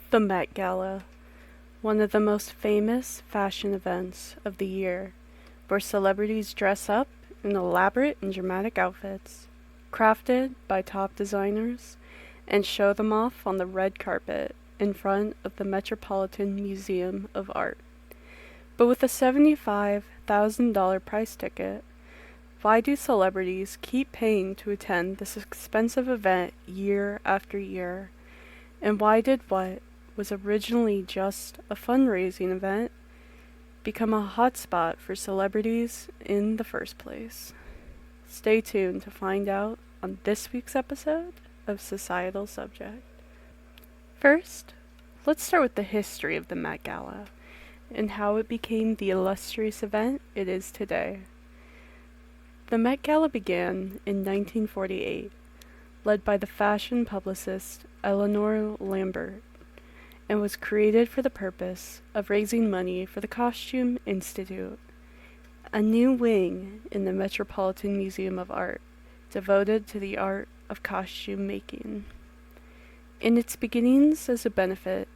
The Met Gala, one of the most famous fashion events of the year, where celebrities dress up in elaborate and dramatic outfits, crafted by top designers, and show them off on the red carpet in front of the Metropolitan Museum of Art. But with a $75,000 price ticket, why do celebrities keep paying to attend this expensive event year after year? And why did what was originally just a fundraising event become a hotspot for celebrities in the first place? Stay tuned to find out on this week's episode of Societal Subject. First, let's start with the history of the Met Gala and how it became the illustrious event it is today. The Met Gala began in 1948, led by the fashion publicist Eleanor Lambert, and was created for the purpose of raising money for the Costume Institute, a new wing in the Metropolitan Museum of Art devoted to the art of costume making. In its beginnings as a benefit,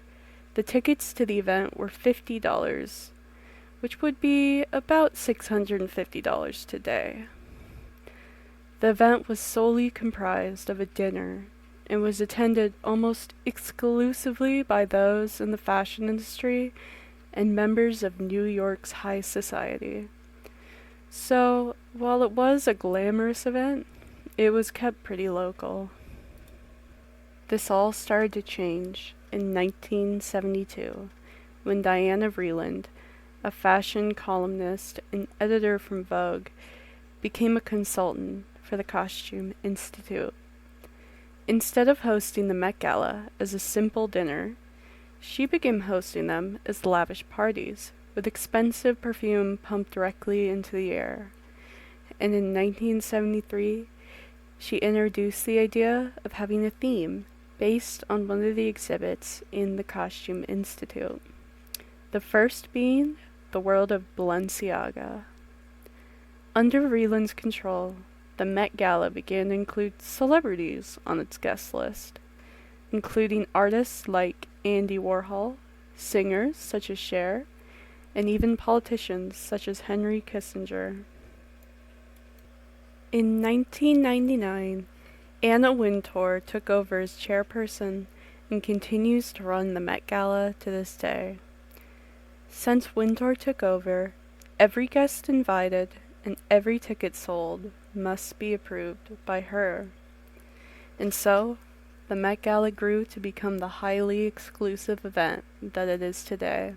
the tickets to the event were $50, which would be about $650 today. The event was solely comprised of a dinner and was attended almost exclusively by those in the fashion industry and members of New York's high society. So, while it was a glamorous event, it was kept pretty local. This all started to change in 1972, when Diana Vreeland, a fashion columnist and editor from Vogue, became a consultant for the Costume Institute. Instead of hosting the Met Gala as a simple dinner, she began hosting them as lavish parties with expensive perfume pumped directly into the air. And in 1973, she introduced the idea of having a theme based on one of the exhibits in the Costume Institute, the first being the world of Balenciaga. Under Vreeland's control, the Met Gala began to include celebrities on its guest list, including artists like Andy Warhol, singers such as Cher, and even politicians such as Henry Kissinger. In 1999, Anna Wintour took over as chairperson and continues to run the Met Gala to this day. Since Wintour took over, every guest invited and every ticket sold must be approved by her. And so, the Met Gala grew to become the highly exclusive event that it is today,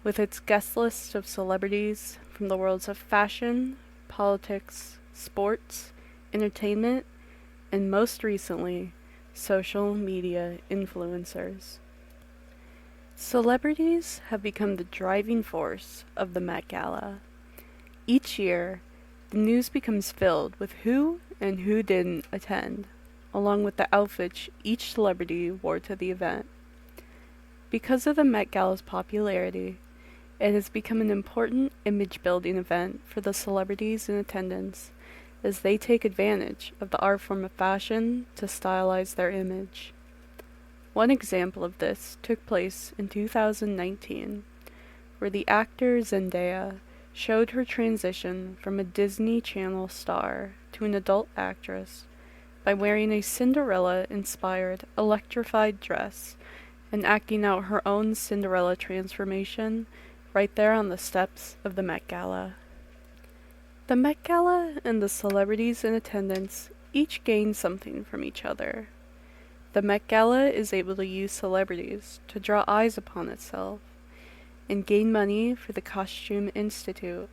with its guest list of celebrities from the worlds of fashion, politics, sports, entertainment, and most recently, social media influencers. Celebrities have become the driving force of the Met Gala. Each year, the news becomes filled with who and who didn't attend, along with the outfits each celebrity wore to the event. Because of the Met Gala's popularity, it has become an important image-building event for the celebrities in attendance, as they take advantage of the art form of fashion to stylize their image. One example of this took place in 2019, where the actor Zendaya showed her transition from a Disney Channel star to an adult actress by wearing a Cinderella-inspired electrified dress and acting out her own Cinderella transformation right there on the steps of the Met Gala. The Met Gala and the celebrities in attendance each gain something from each other. The Met Gala is able to use celebrities to draw eyes upon itself and gain money for the Costume Institute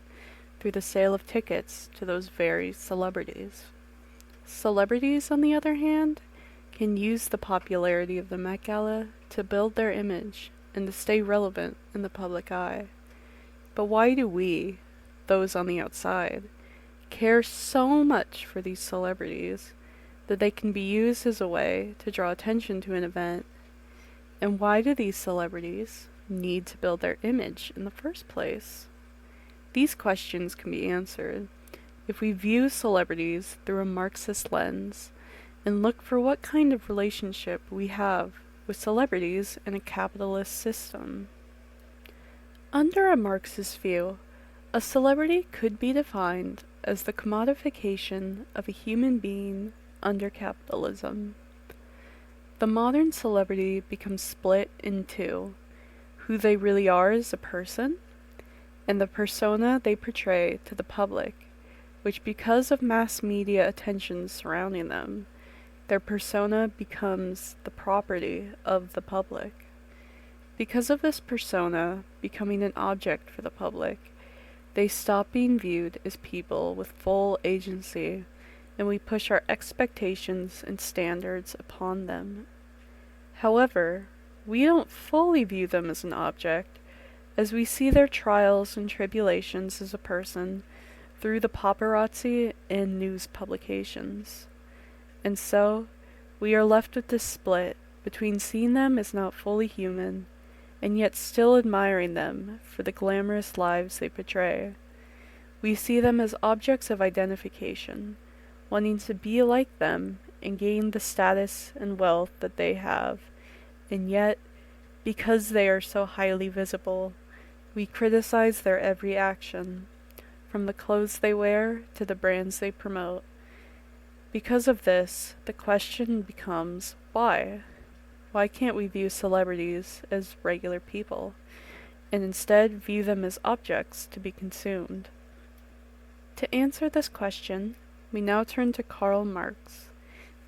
through the sale of tickets to those very celebrities. Celebrities, on the other hand, can use the popularity of the Met Gala to build their image and to stay relevant in the public eye. But why do we, those on the outside, care so much for these celebrities that they can be used as a way to draw attention to an event? And why do these celebrities need to build their image in the first place? These questions can be answered if we view celebrities through a Marxist lens and look for what kind of relationship we have with celebrities in a capitalist system. Under a Marxist view, a celebrity could be defined as the commodification of a human being under capitalism. The modern celebrity becomes split in two: who they really are as a person, and the persona they portray to the public, which, because of mass media attention surrounding them, their persona becomes the property of the public. Because of this persona becoming an object for the public, they stop being viewed as people with full agency, and we push our expectations and standards upon them. However, we don't fully view them as an object, as we see their trials and tribulations as a person through the paparazzi and news publications. And so, we are left with this split between seeing them as not fully human, and yet still admiring them for the glamorous lives they portray. We see them as objects of identification, wanting to be like them and gain the status and wealth that they have, and yet, because they are so highly visible, we criticize their every action, from the clothes they wear to the brands they promote. Because of this, the question becomes, why? Why can't we view celebrities as regular people, and instead view them as objects to be consumed? To answer this question, we now turn to Karl Marx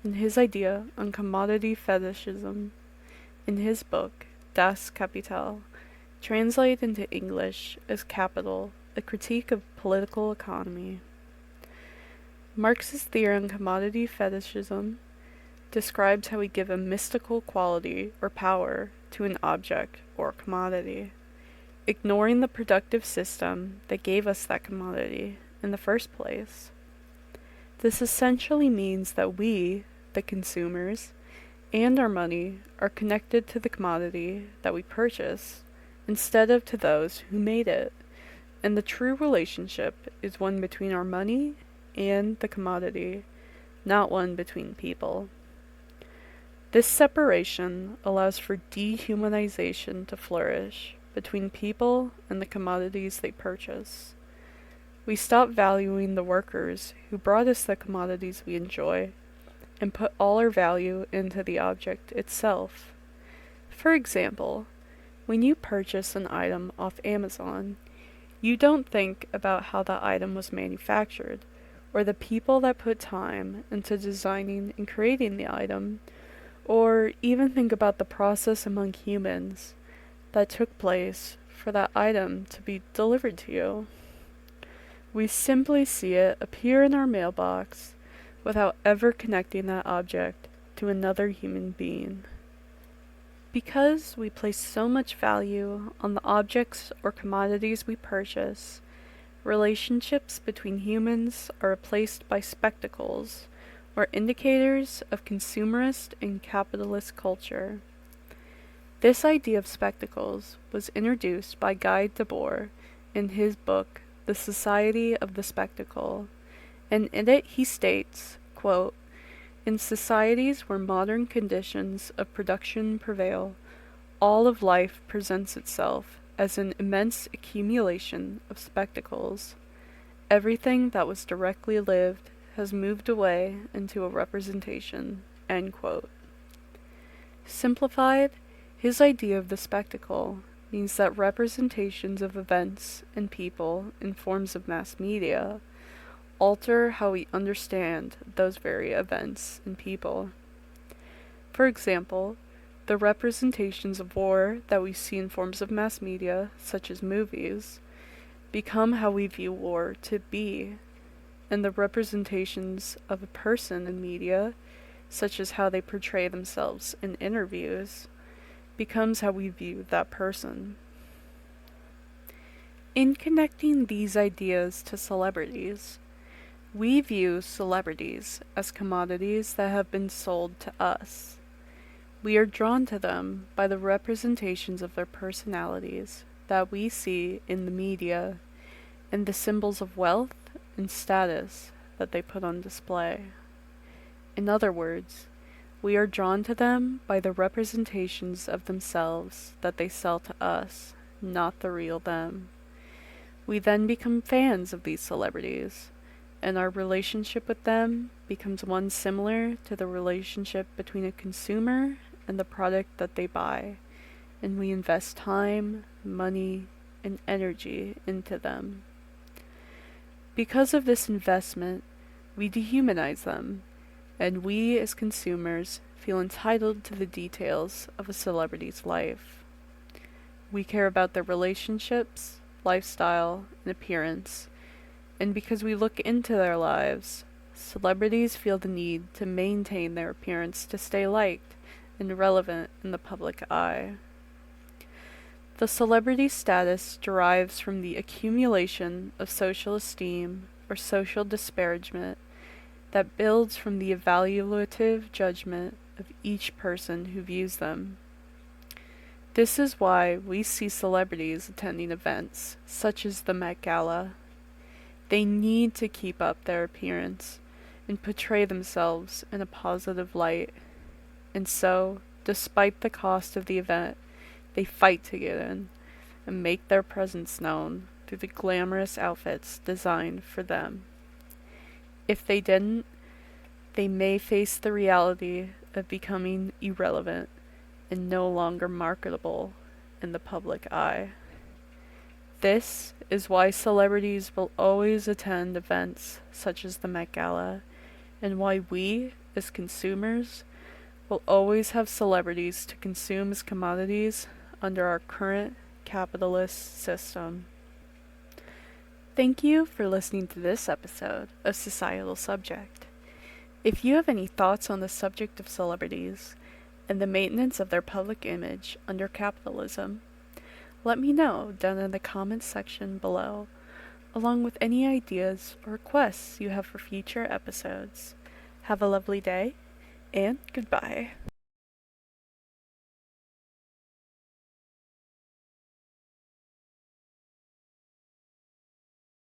and his idea on commodity fetishism. In his book, Das Kapital, translated into English as Capital, a critique of political economy. Marx's theory on commodity fetishism describes how we give a mystical quality or power to an object or commodity, ignoring the productive system that gave us that commodity in the first place. This essentially means that we, the consumers, and our money are connected to the commodity that we purchase instead of to those who made it, and the true relationship is one between our money and the commodity, not one between people. This separation allows for dehumanization to flourish between people and the commodities they purchase. We stop valuing the workers who brought us the commodities we enjoy and put all our value into the object itself. For example, when you purchase an item off Amazon, you don't think about how that item was manufactured, or the people that put time into designing and creating the item, or even think about the process among humans that took place for that item to be delivered to you. We simply see it appear in our mailbox without ever connecting that object to another human being. Because we place so much value on the objects or commodities we purchase, relationships between humans are replaced by spectacles, or indicators of consumerist and capitalist culture. This idea of spectacles was introduced by Guy Debord in his book, The Society of the Spectacle, and in it he states, quote, "In societies where modern conditions of production prevail, all of life presents itself as an immense accumulation of spectacles. Everything that was directly lived has moved away into a representation." End quote. Simplified, his idea of the spectacle means that representations of events and people in forms of mass media alter how we understand those very events and people. For example, the representations of war that we see in forms of mass media, such as movies, become how we view war to be, and the representations of a person in media, such as how they portray themselves in interviews, becomes how we view that person. In connecting these ideas to celebrities, we view celebrities as commodities that have been sold to us. We are drawn to them by the representations of their personalities that we see in the media and the symbols of wealth and status that they put on display. In other words, We are drawn to them by the representations of themselves that they sell to us, not the real them. We then become fans of these celebrities, and our relationship with them becomes one similar to the relationship between a consumer and the product that they buy, and we invest time, money, and energy into them. Because of this investment, we dehumanize them, and we as consumers feel entitled to the details of a celebrity's life. We care about their relationships, lifestyle, and appearance, and because we look into their lives, celebrities feel the need to maintain their appearance to stay liked and relevant in the public eye. The celebrity status derives from the accumulation of social esteem or social disparagement that builds from the evaluative judgment of each person who views them. This is why we see celebrities attending events such as the Met Gala. They need to keep up their appearance and portray themselves in a positive light. And so, despite the cost of the event, they fight to get in and make their presence known through the glamorous outfits designed for them. If they didn't, they may face the reality of becoming irrelevant and no longer marketable in the public eye. This is why celebrities will always attend events such as the Met Gala, and why we, as consumers, will always have celebrities to consume as commodities under our current capitalist system. Thank you for listening to this episode of Societal Subject. If you have any thoughts on the subject of celebrities and the maintenance of their public image under capitalism, let me know down in the comments section below, along with any ideas or requests you have for future episodes. Have a lovely day, and goodbye.